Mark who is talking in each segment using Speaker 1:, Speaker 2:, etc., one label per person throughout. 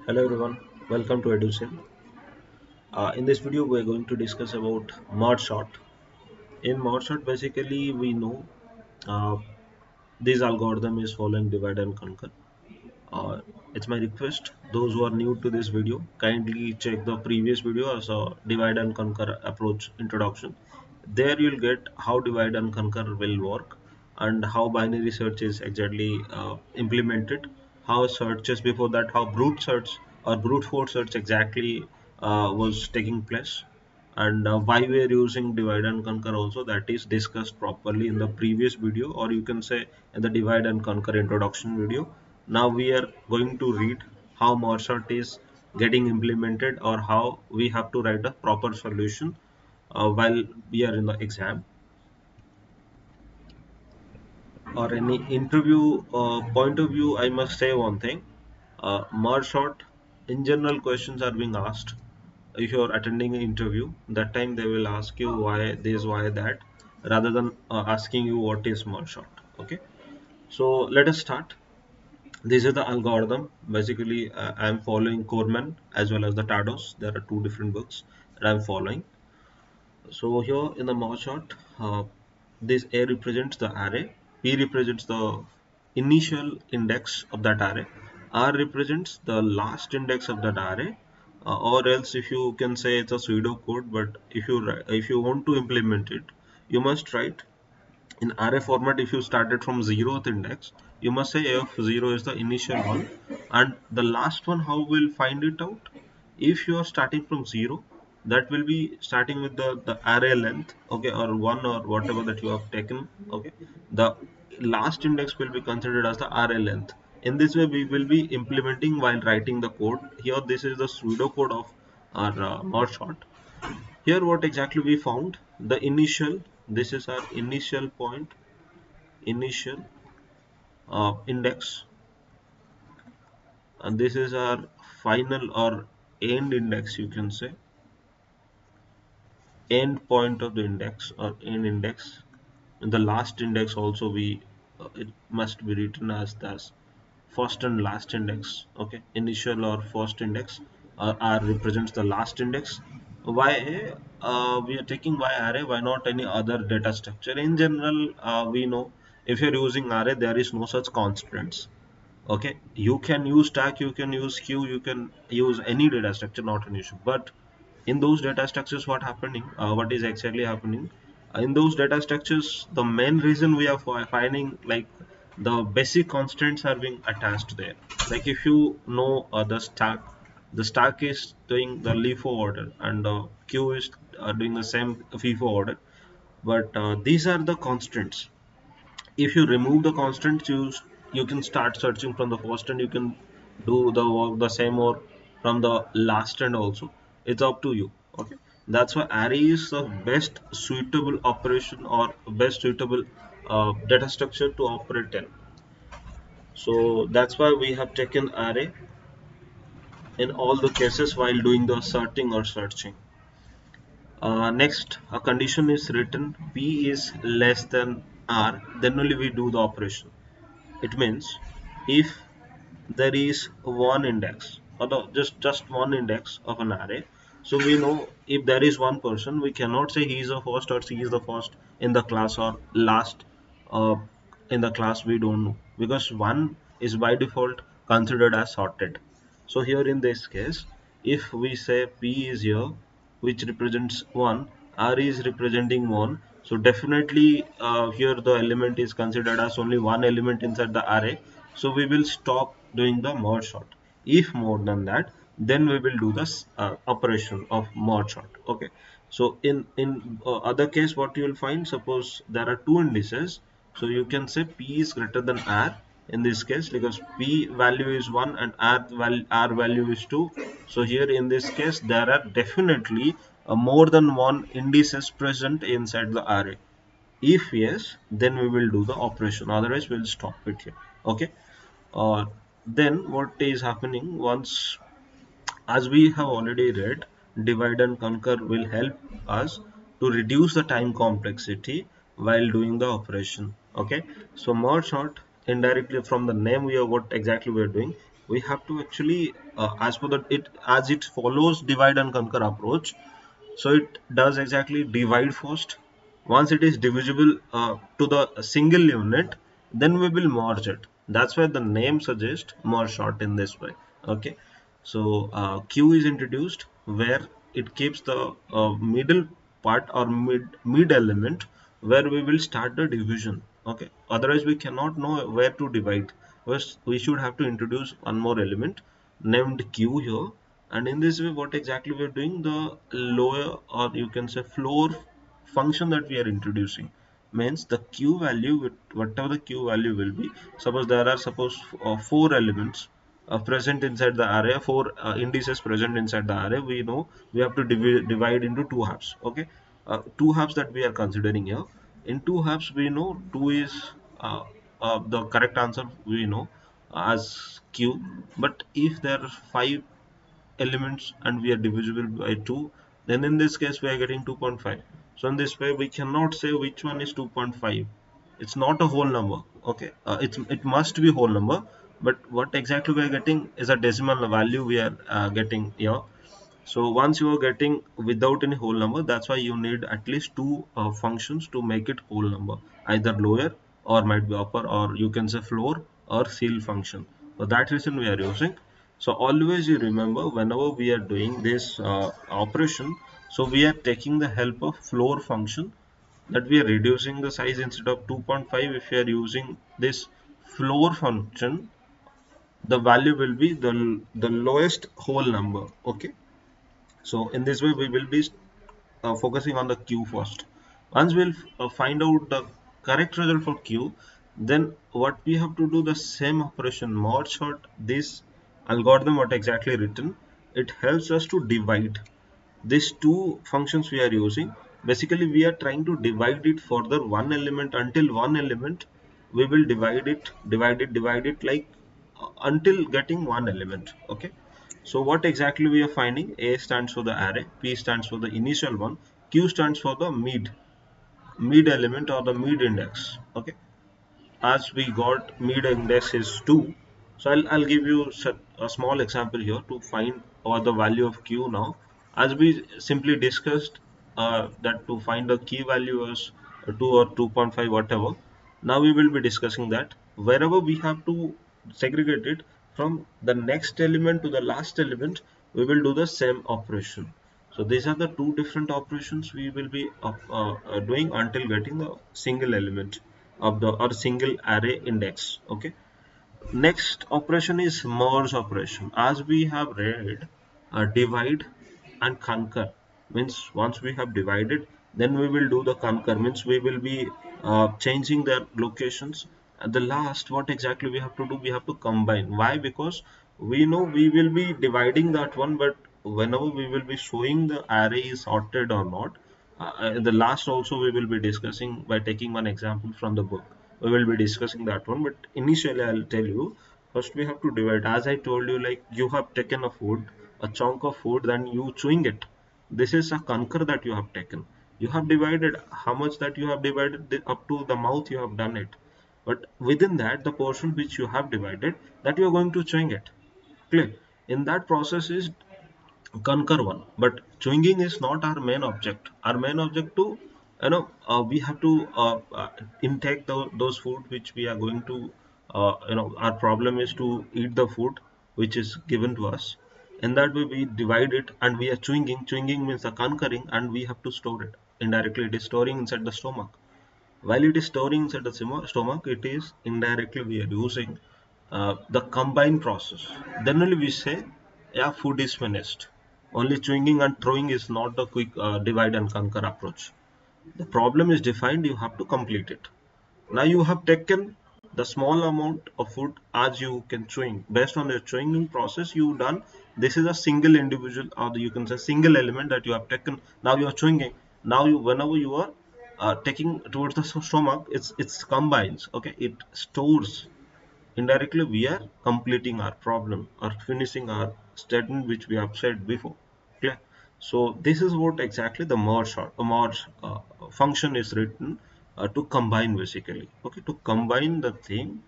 Speaker 1: Hello everyone, welcome to EduSim. In this video, we are going to discuss about mod sort. In mod sort, basically we know uh, this algorithm is following divide and conquer. It's my request, those who are new to this video, kindly check the previous video as a divide and conquer approach introduction. There you'll get how divide and conquer will work and how binary search is exactly implemented, how searches before that, how brute search or brute force search exactly was taking place, and why we are using divide and conquer also, that is discussed properly in the previous video, or you can say in the divide and conquer introduction video. Now we are going to read how Morsart is getting implemented or how we have to write a proper solution while we are in the exam or any interview point of view. I must say one thing. Morsart in general questions are being asked. If you're attending an interview, that time they will ask you why this, why that, rather than asking you what is Morsart. Okay, so let us start. This is the algorithm. Basically, I'm following Corman as well as the Tados. There are two different books that I'm following. So here in the Mao chart, this A represents the array, P represents the initial index of that array, R represents the last index of that array, or else if you can say it's a pseudo code, but if you want to implement it, you must write in array format. If you started from 0th index, you must say f0 is the initial one, and the last one, how we'll find it out? If you are starting from 0, that will be starting with the array length, okay, or 1 or whatever that you have taken, okay. The last index will be considered as the array length. In this way we will be implementing while writing the code. Here this is the pseudo code of our mod short. Here what exactly we found, the initial, this is our initial point, initial index, and this is our final or end index, you can say end point of the index or end index. And the last index also we it must be written as first and last index, okay. Initial or first index, R represents the last index. Why we are taking why array, why not any other data structure? In general, we know if you're using array there is no such constraints, okay. You can use stack, you can use queue, you can use any data structure, not an issue. But in those data structures, what is actually happening, in those data structures, the main reason we are finding, like, the basic constraints are being attached there. Like if you know the stack is doing the LIFO order, and queue is doing the same FIFO order. But these are the constraints. If you remove the constraints, you can start searching from the first, and you can do the work the same, or from the last end also. It's up to you, okay. That's why array is the best suitable operation, or best suitable data structure to operate in. So that's why we have taken array in all the cases while doing the sorting or searching. Next, a condition is written, p is less than r, then only we do the operation. It means if there is one index, or just one index of an array, so we know if there is one person, we cannot say he is the first or she is the first in the class, or last uh, in the class. We don't know, because one is by default considered as sorted. So here in this case, if we say p is here, which represents 1, r is representing 1, so definitely here the element is considered as only one element inside the array. So we will stop doing the mod sort. If more than that, then we will do this operation of mod sort, okay. So in other case, what you will find, suppose there are two indices, so you can say p is greater than r in this case, because p value is 1 and r value is 2. So here in this case there are definitely more than one indices present inside the array. If yes, then we will do the operation, otherwise we'll stop it here, okay. Then what is happening, once, as we have already read, divide and conquer will help us to reduce the time complexity while doing the operation, okay. So merge sort, indirectly from the name, we are what exactly we are doing, we have to actually, as per the it as it follows divide and conquer approach, so it does exactly divide first. Once it is divisible to the single unit, then we will merge it. That's why the name suggests merge sort in this way. Okay. So Q is introduced where it keeps the middle part or mid element where we will start the division. Okay. Otherwise we cannot know where to divide. First we should have to introduce one more element named Q here, and in this way what exactly we are doing, the lower or you can say floor function that we are introducing means the q value with whatever the q value will be. Suppose there are suppose four elements present inside the array, four indices present inside the array. We know we have to divide into two halves. Okay. Two halves that we are considering here. In two halves we know two is uh, the correct answer we know as q. But if there are five elements and we are divisible by 2, then in this case we are getting 2.5. So in this way we cannot say which one is 2.5. It's not a whole number. Okay. It must be whole number, but what exactly we are getting is a decimal value we are getting here. So once you are getting without any whole number, that's why you need at least two functions to make it whole number, either lower or might be upper, or you can say floor or ceil function. For that reason we are using. So always you remember whenever we are doing this operation, so we are taking the help of floor function, that we are reducing the size instead of 2.5. If we are using this floor function, the value will be the lowest whole number. Okay. So in this way, we will be focusing on the Q first. Once we'll find out the correct result for Q, then what we have to do, the same operation, merge sort this algorithm what exactly written, it helps us to divide these two functions we are using. Basically we are trying to divide it further one element until one element. We will divide it like until getting one element. Okay. So what exactly we are finding, A stands for the array, P stands for the initial one, Q stands for the mid element or the mid index. Okay. As we got mid index is 2, so I'll give you a small example here to find or the value of q. Now as we simply discussed that to find the key value is 2 or 2.5 whatever, now we will be discussing that wherever we have to segregate it from the next element to the last element, we will do the same operation. So these are the two different operations we will be doing until getting the single element of the or single array index. Okay. Next operation is merge operation. As we have read, divide and conquer means once we have divided, then we will do the conquer means we will be changing their locations. At the last, what exactly we have to do? We have to combine. Why? Because we know we will be dividing that one, but whenever we will be showing the array is sorted or not, in the last also we will be discussing by taking one example from the book. We will be discussing that one, but initially I'll tell you, first we have to divide. As I told you, like you have taken a food, a chunk of food, then you chewing it. This is a conquer that you have taken. You have divided how much that you have divided up to the mouth you have done it. But within that, the portion which you have divided, that you are going to chewing it. Clear? In that process is concur one, but chewing is not our main object. Our main object to, we have to intake those food which we are going to, our problem is to eat the food which is given to us. In that way we divide it and we are chewing means the conquering, and we have to store it. Indirectly it is storing inside the stomach. While it is storing inside the stomach, it is indirectly we are using the combine process. Then only we say, yeah, food is finished. Only chewing and throwing is not the quick divide and conquer approach. The problem is defined, you have to complete it. Now you have taken the small amount of food as you can chewing. Based on your chewing process, you done. This is a single individual, or you can say single element that you have taken. Now you are chewing. Now you, whenever you are taking towards the stomach, it's combines. Okay, it stores. Indirectly, we are completing our problem or finishing our statement which we have said before. Clear? So this is what exactly the merge function is written to combine basically. Okay, to combine the thing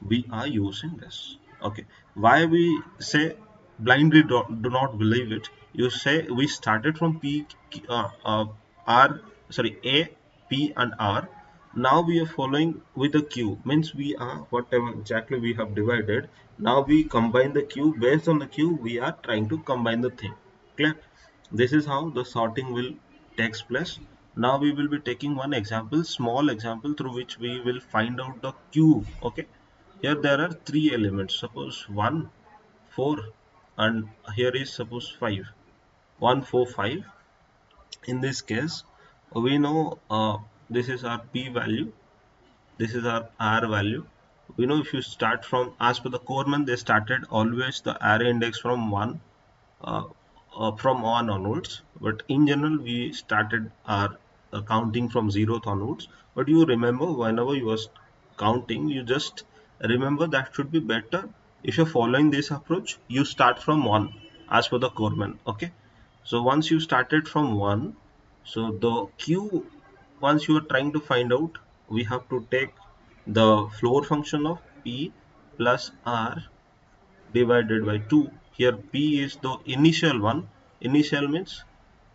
Speaker 1: we are using this. Okay, why we say blindly do not believe it? You say we started from R, sorry, A, P, and R. Now we are following with the Q, means we are whatever exactly we have divided. Now we combine the Q, based on the Q, we are trying to combine the thing. Clear? This is how the sorting will takes place. Now we will be taking one example, small example, through which we will find out the Q. Okay, here there are three elements. Suppose 1, 4, and here is suppose 5. 1, 4, 5. In this case, we know this is our P value, this is our R value. We know if you start from, as per the Corman, they started always the array index from 1, uh, from 1 onwards, but in general we started our counting from 0th onwards. But you remember, whenever you are counting, you just remember that should be better. If you're following this approach, you start from 1 as per the Corman. Okay, so once you started from 1, so the Q, once you are trying to find out, we have to take the floor function of P plus R divided by 2. Here P is the initial one. Initial means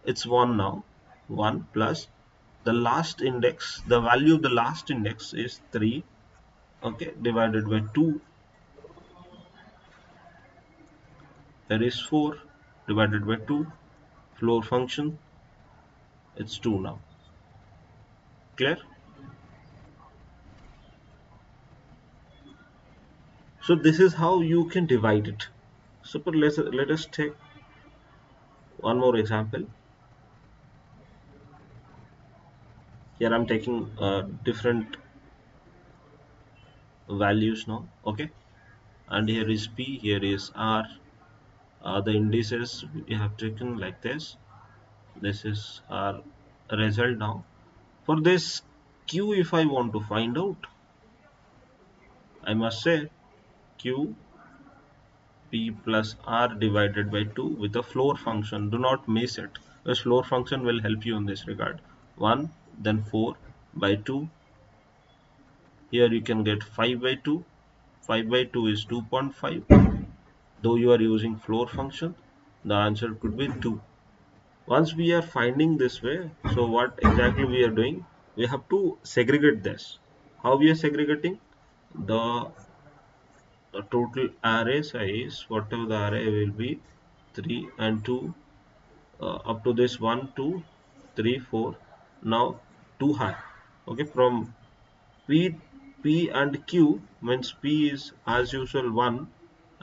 Speaker 1: it's 1 now. 1 plus the last index, the value of the last index is 3. Okay, divided by 2. There is 4 divided by 2. Floor function, it's 2 now. Clear? So this is how you can divide it. Super. Let us take one more example. Here I'm taking different values now. Okay, and here is P, here is R. The indices we have taken like this. This is our result now. For this Q, if I want to find out, I must say Q P plus R divided by 2 with a floor function. Do not miss it. This floor function will help you in this regard. 1, then 4 by 2. Here you can get 5 by 2. 5 by 2 is 2.5. Though you are using floor function, the answer could be 2. Once we are finding this way, so what exactly we are doing, we have to segregate this. How we are segregating? The, the total array size, whatever the array will be, 3 and 2, up to this 1, 2, 3, 4. Now 2 high. Okay, from P, P and Q means P is as usual 1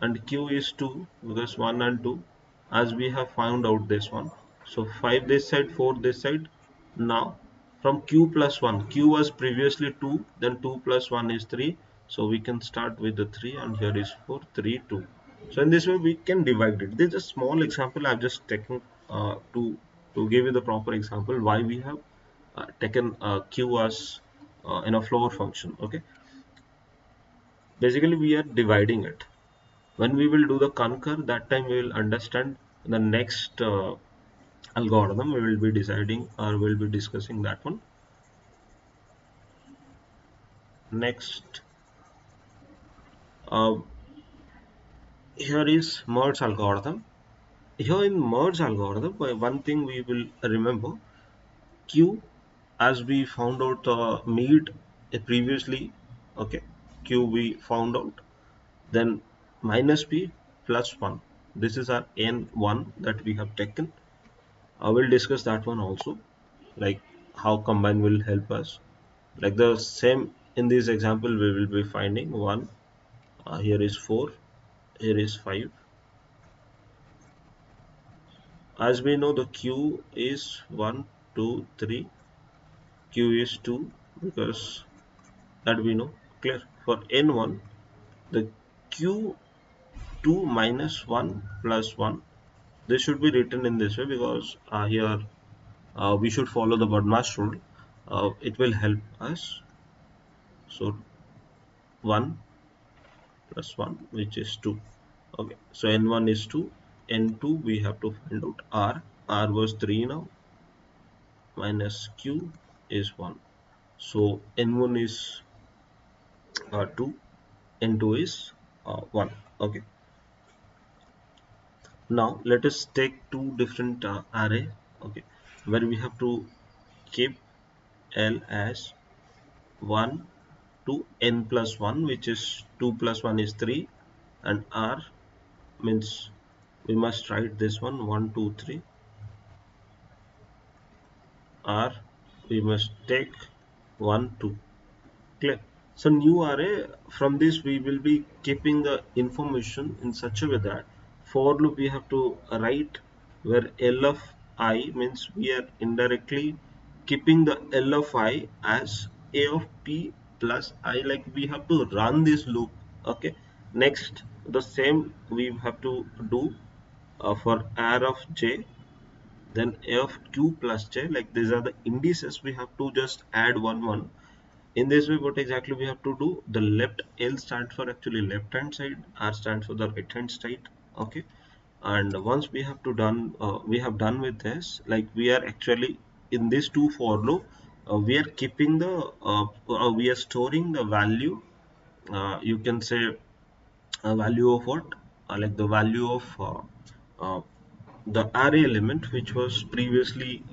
Speaker 1: and Q is 2, because 1 and 2, as we have found out this one. So 5 this side, 4 this side. Now from Q plus 1, Q was previously 2, then 2 plus 1 is 3. So we can start with the 3, and here is 4, 3, 2. So in this way we can divide it. This is a small example I've just taken to give you the proper example why we have taken Q as in a floor function. Okay, basically we are dividing it. When we will do the concur, that time we will understand the next algorithm. We will be deciding, or we will be discussing that one next. uh, Here is merge algorithm. Here in merge algorithm, one thing we will remember, Q, as we found out mid previously. Okay, Q we found out, then minus P plus 1. This is our N1 that we have taken. I will discuss that one also, like how combine will help us. Like the same in this example, we will be finding 1, here is 4, here is 5. As we know, the Q is 1, 2, 3, Q is 2, because that we know. Clear? For N1, the Q2 minus 1 plus 1, this should be written in this way, because here we should follow the Budmash rule. It will help us. So 1 plus 1, which is 2. Okay, so N1 is 2, N2 we have to find out R was 3 now, minus Q is 1. So N1 is 2, N2 is 1. Okay, now let us take two different array, okay, where we have to keep L as 1 to n plus 1, which is 2 plus 1 is 3, and R means we must write this one 1 2 3. R we must take 1 2. Clear? So new array, from this we will be keeping the information in such a way that for loop we have to write where L of I means we are indirectly keeping the L of I as A of P plus I, like we have to run this loop. Okay. Next, the same we have to do for R of J, then A of Q plus J, like these are the indices, we have to just add 1 1. In this way, what exactly we have to do, the left L stands for actually left hand side, R stands for the right hand side. Okay, and once we have to done we have done with this, like we are actually in this two for loop, we are keeping the we are storing the value, you can say a value of what, like the value of uh, the array element which was previously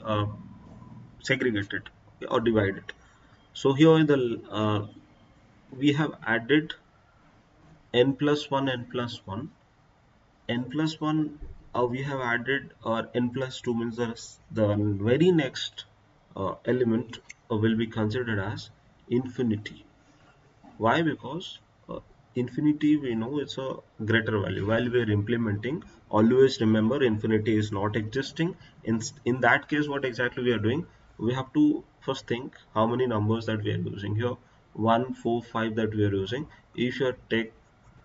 Speaker 1: segregated or divided. So here in the we have added n plus 1 n plus 1 n plus 1, we have added n plus 2 means the very next element will be considered as infinity. Why? Because infinity we know it's a greater value. While we are implementing, always remember infinity is not existing. In that case, what exactly we are doing? We have to first think how many numbers that we are using here. 1, 4, 5 that we are using. If you take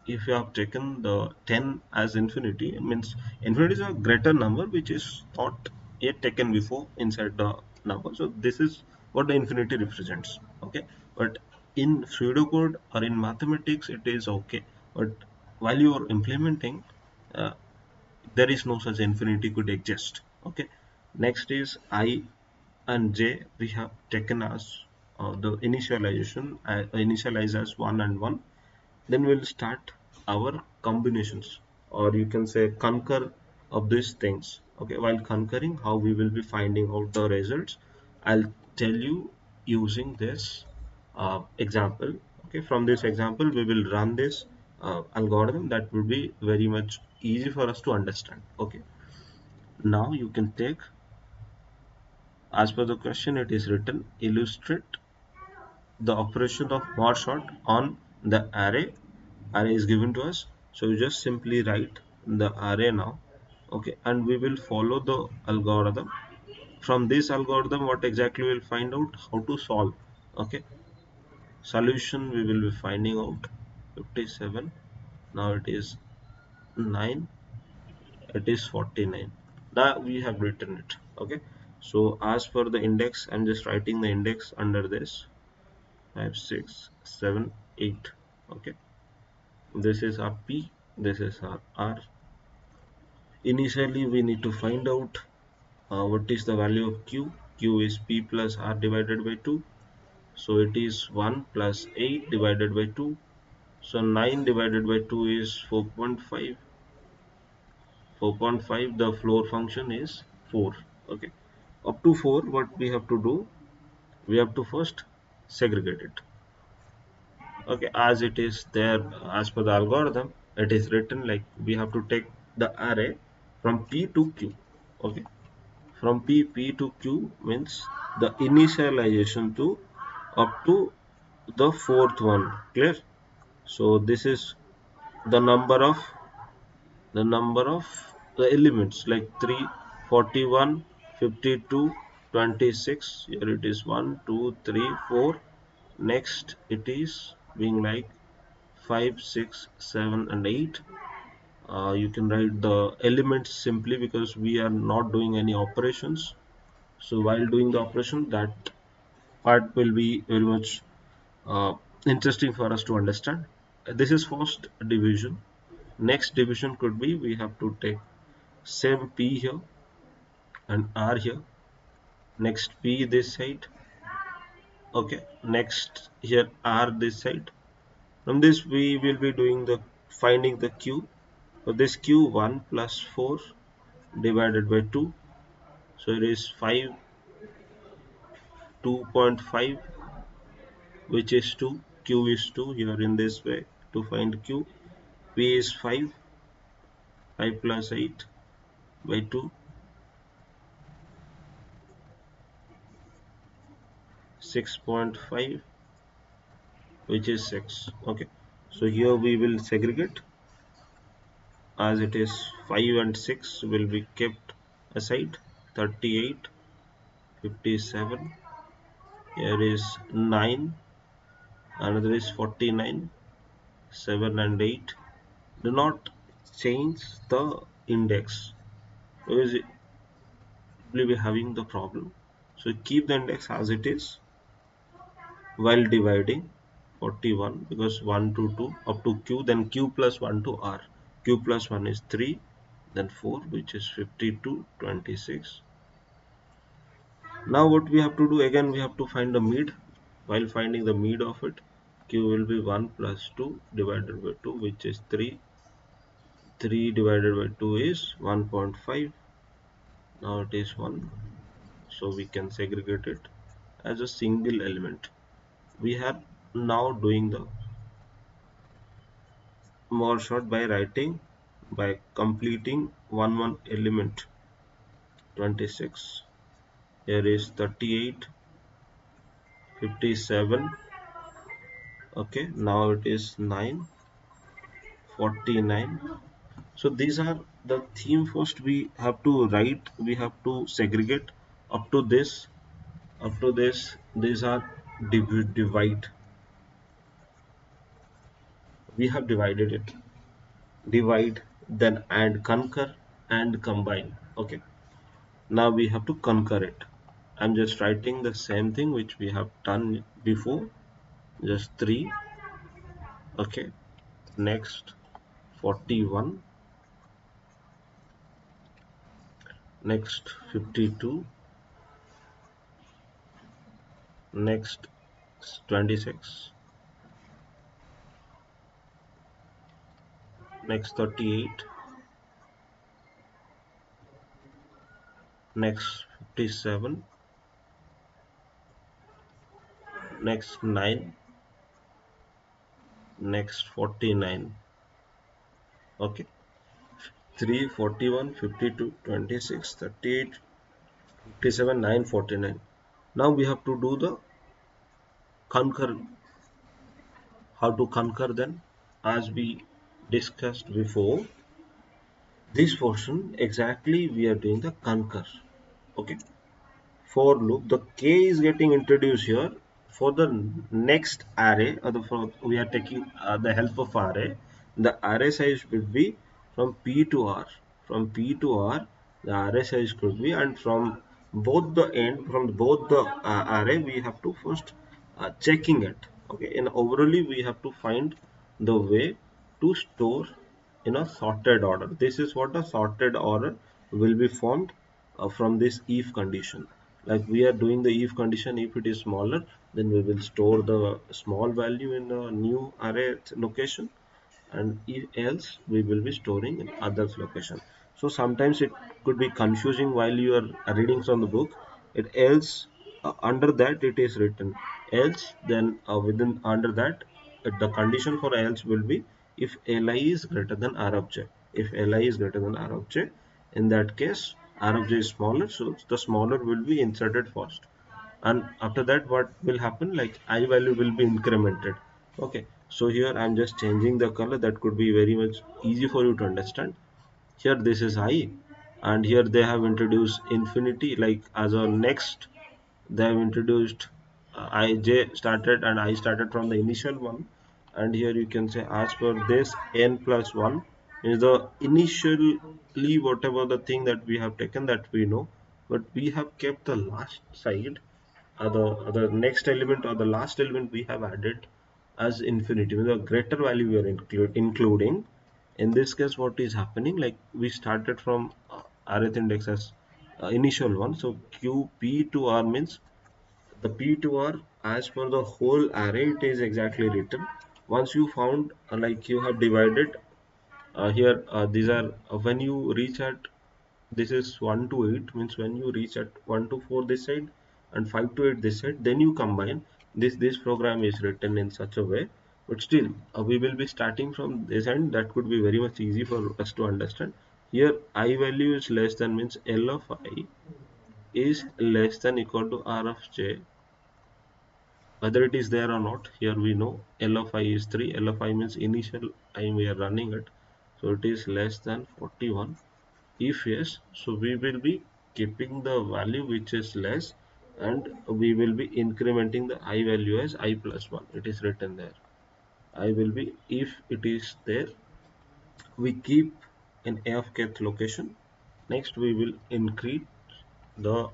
Speaker 1: if you have taken the 10 as infinity, it means infinity is a greater number which is not yet taken before inside the number. So this is what the infinity represents. Okay, but in pseudocode or in mathematics it is okay, but while you are implementing, uh, there is no such infinity could exist. Okay, next is I and j we have taken as the initialization, initialize as 1 and 1. Then we'll start our combinations, or you can say concur of these things. Okay, while concurring, how we will be finding out the results, I'll tell you using this example. Okay, from this example we will run this algorithm that will be very much easy for us to understand. Okay, now you can take, as per the question it is written, illustrate the operation of mod sort on the array is given to us. So you just simply write the array now. Okay, and we will follow the algorithm. From this algorithm, what exactly we'll find out how to solve. Okay, solution we will be finding out 57, now it is 9, it is 49, that we have written it. Okay, so as per the index, I'm just writing the index under this 5 6 7 8. Okay, this is our P, this is our R. Initially we need to find out what is the value of Q. Q is P plus R divided by 2, so it is 1 plus 8 divided by 2, so 9 divided by 2 is 4.5. 4.5, the floor function is 4. Okay, up to 4 what we have to do, we have to first segregate it. Okay, as it is there, as per the algorithm it is written, like we have to take the array from P to Q. Okay, from P to Q means the initialization to up to the fourth one. Clear? So this is the number of the elements, like 3 41 52 26. Here it is 1 2 3 4. Next it is being like 5 6 7 and 8. You can write the elements simply because we are not doing any operations. So while doing the operation, that part will be very much interesting for us to understand. This is first division. Next division could be, we have to take same P here and R here. Next P this side. Okay, next here R this side. From this we will be doing the finding the q. So this q 1 plus 4 divided by 2. So it is 5, 2.5, which is 2. Q is 2 here in this way to find q. P is 5, 5 plus 8 by 2, 6.5, which is 6. Okay, so here we will segregate as it is 5 and 6 will be kept aside. 38, 57, here is 9, another is 49, 7 and 8. Do not change the index because it will be having the problem. So keep the index as it is while dividing 41, because 1 to 2 up to q, then q plus 1 to r. Q plus 1 is 3, then 4, which is 52, 26. Now what we have to do, again we have to find the mid. While finding the mid of it, q will be 1 plus 2 divided by 2, which is 3. 3 divided by 2 is 1.5. Now it is 1. So we can segregate it as a single element. We are now doing the more short by writing, by completing one element. 26. Here is 38, 57. Okay, now it is 9, 49. So these are the theme. First we have to write, we have to segregate up to this, these are divide. We have divided it. Divide, then and concur and combine. Okay, now we have to concur it. I'm just writing the same thing which we have done before, just 3. Okay, next 41, next 52, next 26, next 38, next 57, next 9, next 49. Okay, 3, 41, 52, 26, 38, 57, 9, 49. Now we have to do the concur. How to concur then? As we discussed before, this portion exactly we are doing the concur. Okay, for loop, the k is getting introduced here for the next array, or we are taking the help of array. The array size will be from p to r. From p to r, the array size could be, and from both the end, from both the array, we have to first checking it. Okay, and overally we have to find the way to store in a sorted order. This is what a sorted order will be formed from this if condition. Like we are doing the if condition, if it is smaller, then we will store the small value in a new array location, and if else we will be storing in others location. So sometimes it could be confusing while you are reading from the book. It else, under that it is written else, then within under that the condition for else will be if li is greater than r of j. If li is greater than r of j, in that case r of j is smaller, so the smaller will be inserted first, and after that what will happen, like I value will be incremented. Okay, so here I'm just changing the color, that could be very much easy for you to understand. Here this is I, and here they have introduced infinity, like as a next they have introduced ij started, and I started from the initial one, and here you can say as per this n plus 1 is the initially whatever the thing that we have taken, that we know, but we have kept the last side, the next element or the last element we have added as infinity with a greater value we are including. In this case what is happening, like we started from arith index as initial one, so q p to r means the p to r as per the whole array it is exactly written, Once you found, like you have divided here, these are when you reach at, this is 1 to 8, means when you reach at 1 to 4 this side and 5 to 8 this side, then you combine. This program is written in such a way, but still we will be starting from this end. That could be very much easy for us to understand. Here I value is less than, means L of I is less than equal to R of J, whether it is there or not. Here we know L of I is 3. L of I means initial time we are running it, so it is less than 41. If yes, so we will be keeping the value which is less, and we will be incrementing the I value as I plus 1. It is written there. I will be, if it is there, we keep an A of kth location. Next we will increase the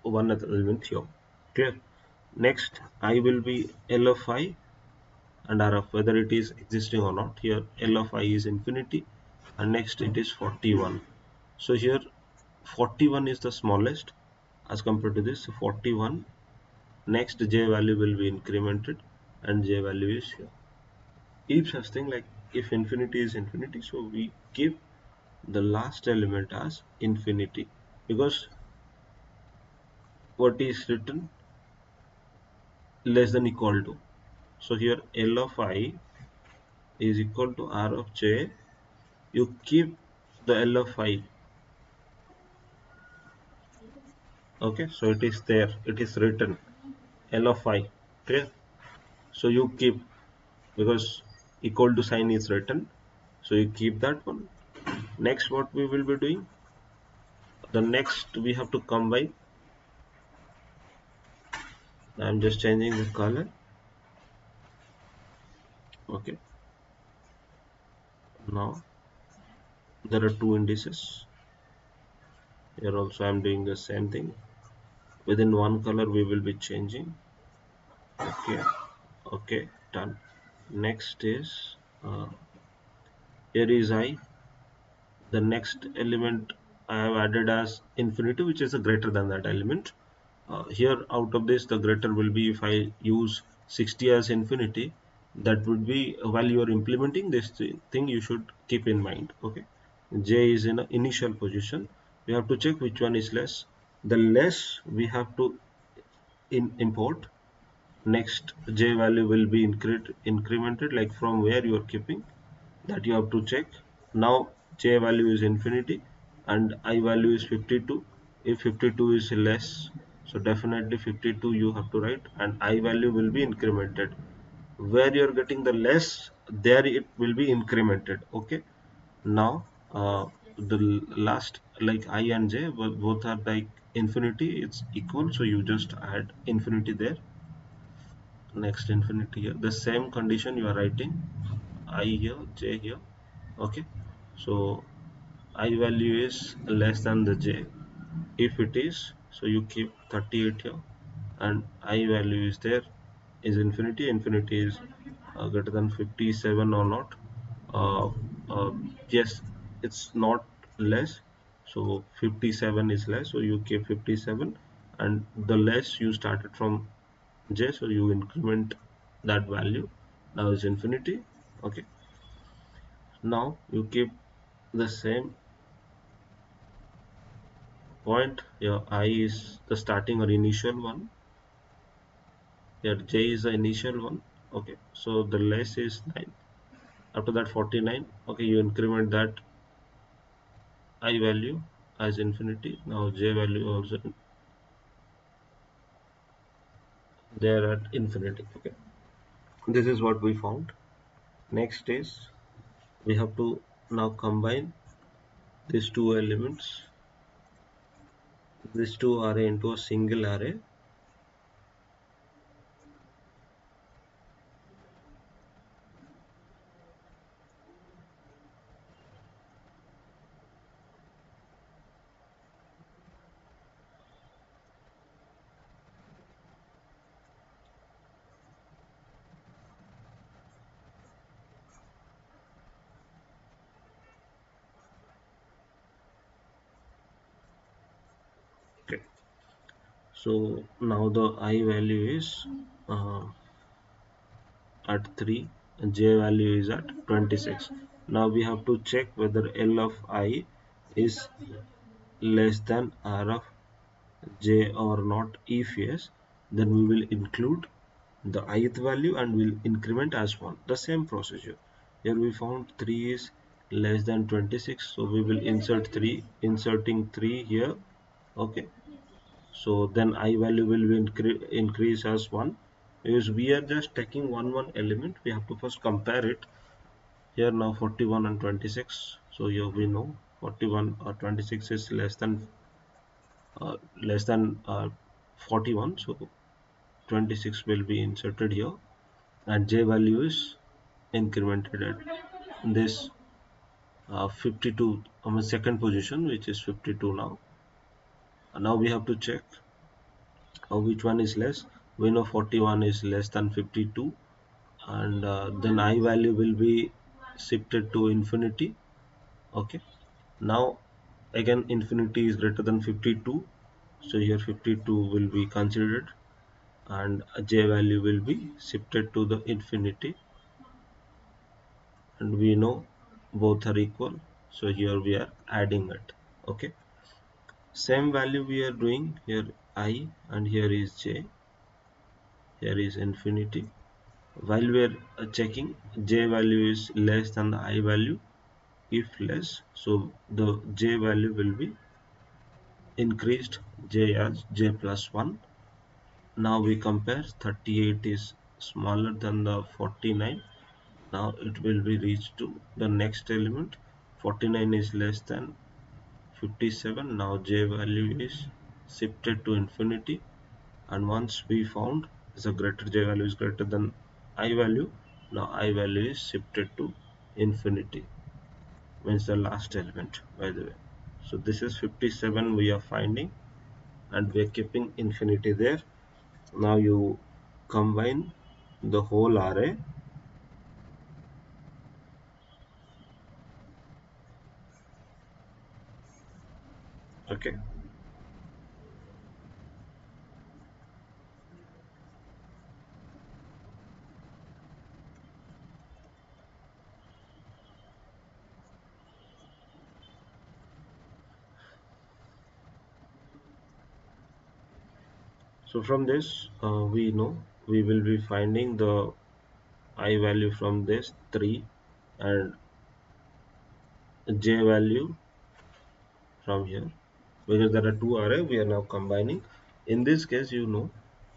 Speaker 1: one other element here. Clear? Next I will be L of I and R of, whether it is existing or not. Here L of I is infinity, and next it is 41. So here 41 is the smallest as compared to this. So 41, next J value will be incremented, and J value is here. If such thing, like if infinity is infinity, so we keep the last element as infinity, because what is written less than equal to. So here L of I is equal to R of J. You keep the L of I. Okay, so it is there. It is written L of I. Clear? So you keep, because equal to sign is written, so you keep that one. Next what we will be doing, the next we have to combine. I'm just changing the color. Okay, now there are two indices. Here also I'm doing the same thing. Within one color we will be changing. Okay, okay, done. Next is here is I. The next element I have added as infinity, which is a greater than that element. Here out of this, the greater will be, if I use 60 as infinity, that would be, while you are implementing this thing, you should keep in mind. Okay, J is in an initial position. We have to check which one is less. The less we have to import. Next J value will be incremented, like from where you are keeping, that you have to check. Now J value is infinity and I value is 52. If 52 is less, so definitely 52 you have to write, and I value will be incremented. Where you are getting the less, there it will be incremented. Okay. Now the last, like I and J, both are like infinity, it's equal, so you just add infinity there. Next infinity here, the same condition you are writing, I here, J here. Okay, so I value is less than the J. If it is, so you keep 38 here, and I value is there, is infinity. Infinity is greater than 57 or not. uh, uh, yes, it's not less, so 57 is less, so you keep 57, and the less you started from J, so you increment that value. Now is infinity. Okay, now you keep the same point. Your I is the starting or initial one. Your J is the initial one. Okay, so the less is 9. After that 49. Okay, you increment that I value as infinity. Now J value also there at infinity. Okay, this is what we found. Next is we have to now combine these two elements. These two array into a single array. Okay, so now the I value is uh, at 3. j value is at 26. Now we have to check whether L of I is less than R of j or not. If yes, then we will include the ith value and will increment as 1. The same procedure. Here we found 3 is less than 26, so we will insert 3, inserting 3 here. Okay, so then I value will be increase as 1, because we are just taking one element. We have to first compare it. Here now 41 and 26, so here we know 41 or 26 is less than 41, so 26 will be inserted here, and j value is incremented at this 52 on the second position, which is 52 now. And now we have to check which one is less. We know 41 is less than 52, and then I value will be shifted to infinity. Okay, now again infinity is greater than 52, so here 52 will be considered, and j value will be shifted to the infinity, and we know both are equal, so here we are adding it. Okay, same value we are doing here, I, and here is j, here is infinity. While we are checking, j value is less than the I value. If less, so the j value will be increased, j as j plus 1. Now we compare, 38 is smaller than the 49. Now it will be reached to the next element. 49 is less than 57. Now j value is shifted to infinity, and once we found the greater j value is greater than I value, now I value is shifted to infinity, means the last element, by the way. So this is 57 we are finding, and we are keeping infinity there. Now you combine the whole array. Okay, so from this we know we will be finding the I value from this 3, and j value from here, because there are two array we are now combining. In this case,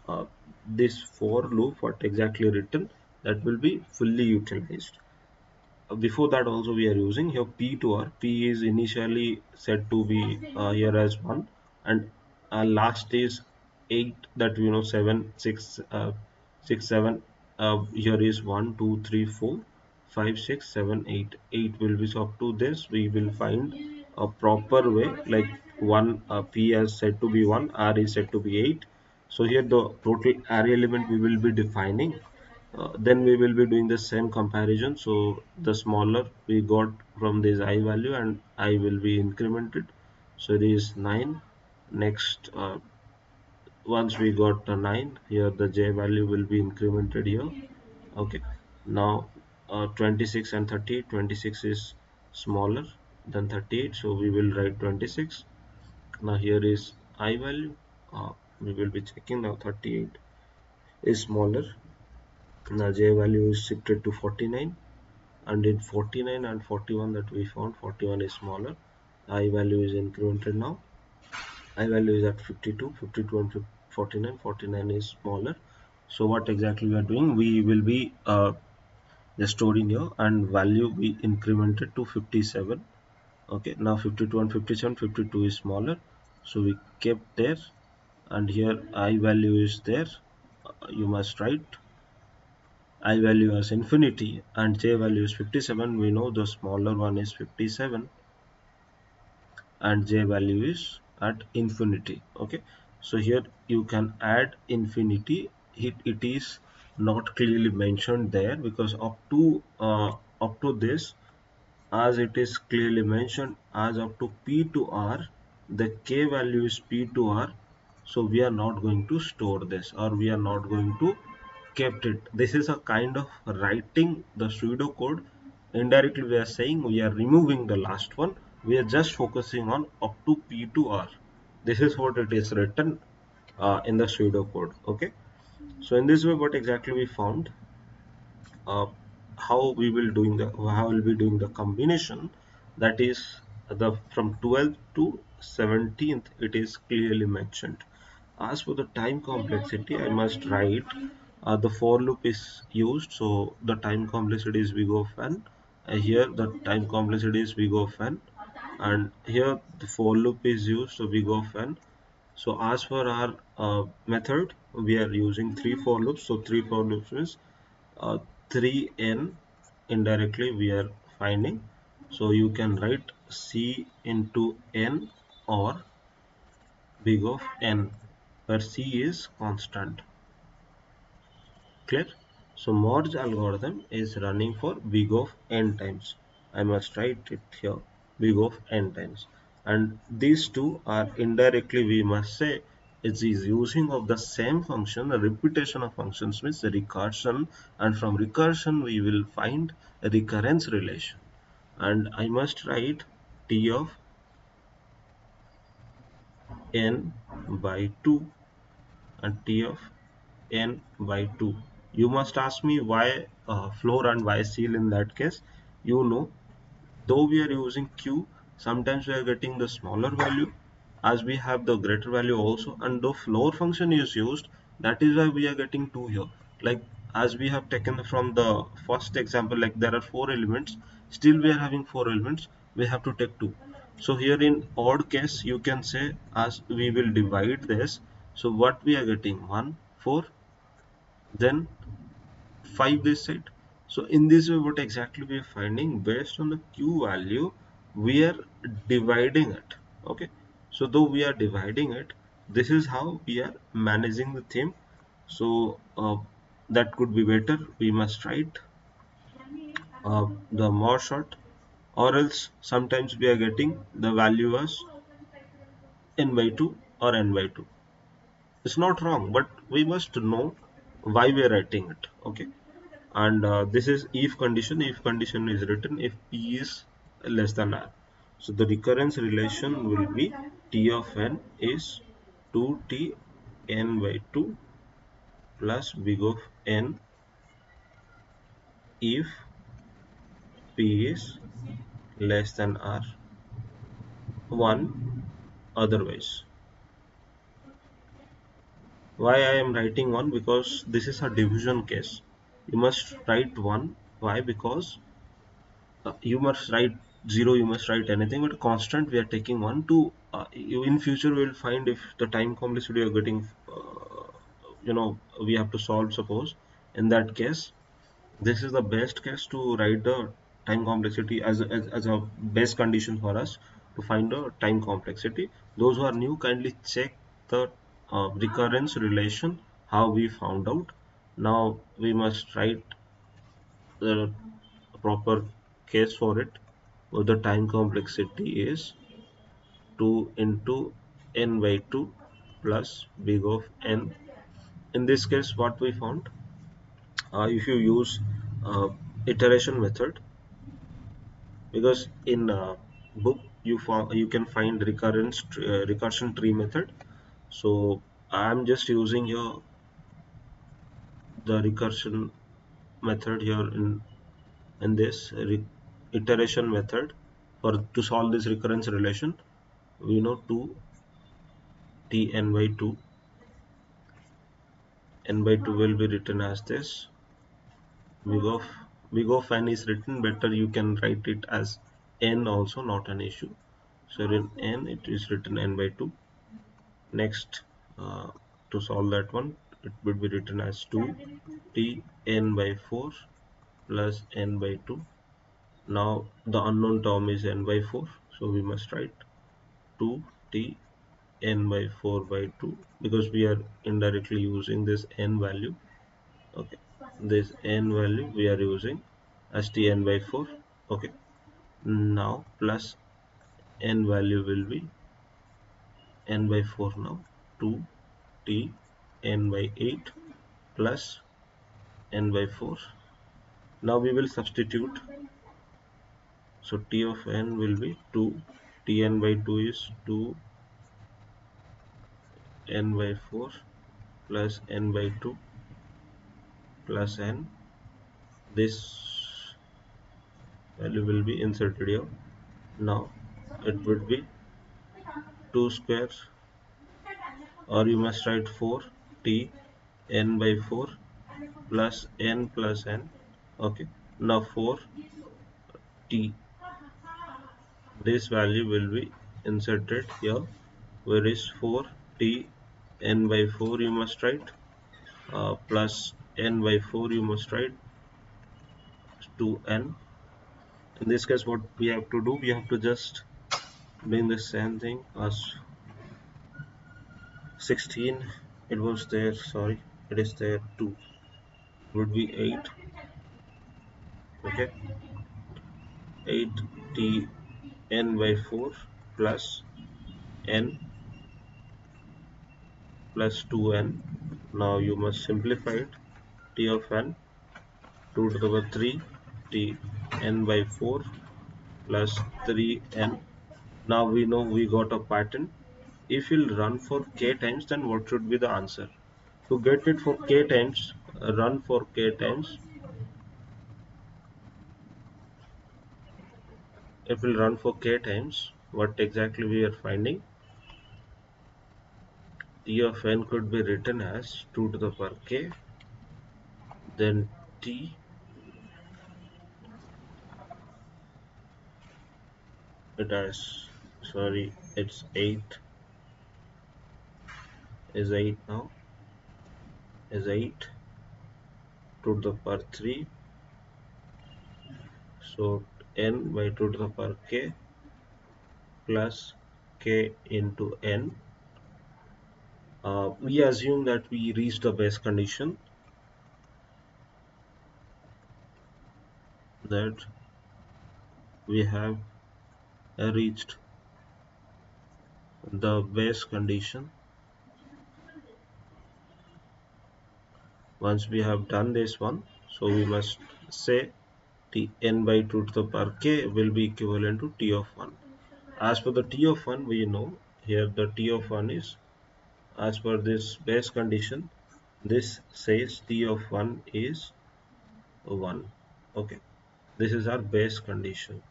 Speaker 1: uh, this for loop, what exactly written, that will be fully utilized. Before that also we are using here p to r. P is initially set to be here as 1, and last is 8, that 7 6 6 7, here is 1 2 3 4 5 6 7 8. 8 will be, so up to this we will find a proper way, like 1, p is said to be 1, r is said to be 8. So here the total array element we will be defining. Then we will be doing the same comparison. So the smaller we got from this I value, and I will be incremented, so it is 9. Next, once we got the 9, here the j value will be incremented here. Okay, now 26 and 38, 26 is smaller than 38, so we will write 26. Now here is I value, we will be checking. Now 38 is smaller. Now j value is shifted to 49, and in 49 and 41 that we found, 41 is smaller. I value is incremented now. I value is at 52, 52 and 49, 49 is smaller. So what exactly we are doing, we will be just storing here, and value we incremented to 57. Okay, now 52 and 57, 52 is smaller, so we kept there, and here I value is there. You must write I value as infinity, and j value is 57. We know the smaller one is 57, and j value is at infinity. Okay, so here you can add infinity. It is not clearly mentioned there, because up to this, as it is clearly mentioned, as up to p to r, the k value is p to r, so we are not going to store this, or we are not going to kept it. This is a kind of writing the pseudocode. Indirectly, we are saying we are removing the last one. We are just focusing on up to P to R. This is what it is written in the pseudocode. Okay. So in this way, what exactly we found, uh, how we'll be doing the combination, that is the from 12th to 17th, it is clearly mentioned. As for the time complexity, I must write the for loop is used, so the time complexity is big of n. Here the time complexity is big of n, and here the for loop is used, so big of n. So as for our method, we are using three for loops. So three for loops means uh, 3n indirectly we are finding. So you can write c into n or big of n, where c is constant. Clear? So merge algorithm is running for big of n times. I must write it here, big of n times. And these two are indirectly, we must say, it is using of the same function. A repetition of functions means the recursion, and from recursion we will find a recurrence relation. And I must write t of n by 2 and t of n by 2. You must ask me why floor and why seal in that case. You know, though we are using q, sometimes we are getting the smaller value as we have the greater value also, and though floor function is used, that is why we are getting 2 here. Like as we have taken from the first example, like there are 4 elements, still we are having 4 elements, we have to take 2. So here in odd case, you can say as we will divide this, so what we are getting 1 4, then 5 this side. So in this way, what exactly we are finding, based on the q value, we are dividing it. Okay, so though we are dividing it, this is how we are managing the theme. So that could be better. We must write the more short, or else sometimes we are getting the value as n by 2 or n by 2. It's not wrong, but we must know why we are writing it. Okay, and this is if condition is written if p is less than r. So the recurrence relation will be t of n is 2t n by 2 plus big of n if p is less than r, 1 otherwise. Why I am writing 1? Because this is a division case. You must write 1. Why? Because you must write 0, you must write anything, but constant we are taking 1 to in future we will find if the time complexity are getting you know we have to solve, suppose in that case, this is the best case to write the time complexity as a best condition for us to find the time complexity. Those who are new, kindly check the recurrence relation, how we found out. Now we must write the proper case for it, where the time complexity is 2 into n by 2 plus big of n. In this case, what we found, if you use uh, iteration method, because in book you can find recursion tree method. So I'm just using here the recursion method here in this iteration method for to solve this recurrence relation. We know 2 tn by 2, n by 2 will be written as this. big of big of n is written better, you can write it as n also, not an issue. So in n it is written n by 2. Next, to solve that one, it would be written as 2 t n by 4 plus n by 2. Now the unknown term is n by 4, so we must write 2 t n by 4 by 2, because we are indirectly using this n value. Okay, this n value we are using as tn by 4. Okay, now plus n value will be n by 4 now, 2 t n by 8 plus n by 4. Now we will substitute. So t of n will be 2. Tn by 2 is 2 n by 4 plus n by 2 plus n. This value will be inserted here. Now it would be 2 squares, or you must write 4 t n by 4 plus n. Okay, now 4 t, this value will be inserted here. Where is 4 t n by 4 you must write, plus n by 4 you must write 2n. In this case, what we have to do, we have to just doing the same thing as 16. It was there, sorry, it is there 2, would be 8. Okay, 8 t n by 4 plus n plus 2n. Now you must simplify it. T of n 2 to the power 3 t n by 4 plus 3n. Now we know we got a pattern. If you'll run for k times, then what should be the answer? To get it for k times, run for k times. If we'll run for k times, what exactly we are finding? T of n could be written as 2 to the power k, then t, it has, sorry, it's 8, is 8 now, is 8 to the power 3, so n by 2 to the power k plus k into n. We assume that we reached the base condition, that we have reached the base condition. Once we have done this one, so we must say t n by 2 to the power k will be equivalent to t of 1. As per the t of 1, we know here the t of 1 is, as per this base condition, this says t of 1 is 1. Okay, this is our base condition.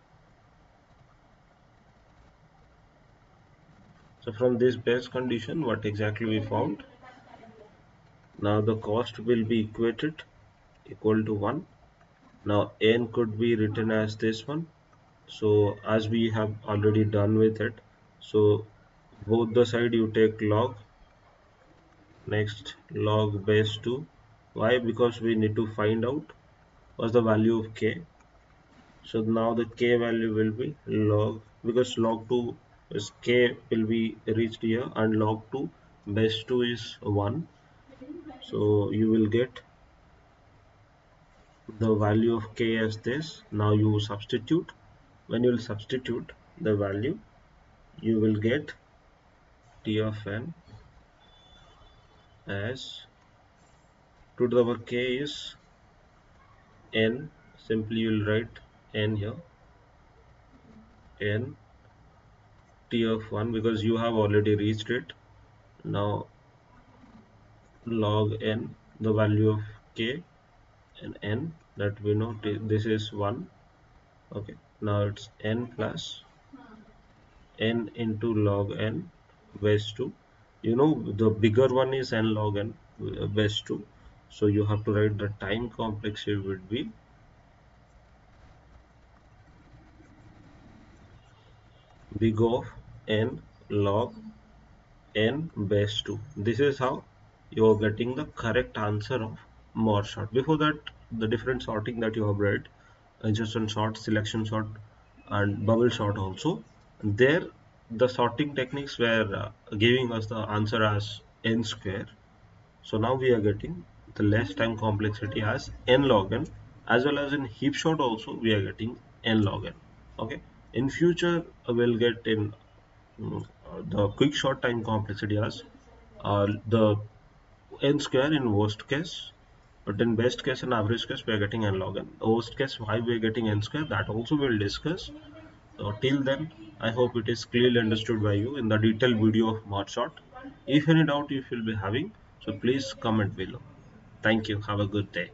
Speaker 1: So from this base condition, what exactly we found? Now the cost will be equated equal to 1. Now n could be written as this one. So as we have already done with it, so both the side you take log, next log base 2. Why? Because we need to find out what's the value of k. So now the k value will be log, because log 2 is k will be reached here, and log 2 base 2 is 1. So you will get the value of k as this. Now you substitute. When you will substitute the value, you will get t of n as 2 to the power k is n. Simply you will write n here, n t of 1, because you have already reached it. Now log n, the value of k and n, that we know this is 1. Okay, now it's n plus n into log n base 2. You know the bigger one is n log n base 2, so you have to write the time complexity would be big of n log n base 2. This is how you are getting the correct answer of more sort. Before that, the different sorting that you have read, insertion sort, selection sort, and bubble sort also, there the sorting techniques were giving us the answer as n square. So now we are getting the less time complexity as n log n, as well as in heap sort also we are getting n log n. Okay, in future we'll get in the quick short time complexity as the n square in worst case, But in best case and average case, we are getting n log n. Worst case, why we are getting n square, that also we'll discuss. So till then, I hope it is clearly understood by you in the detailed video of Marshot. If any doubt you will be having, so please comment below. Thank you. Have a good day.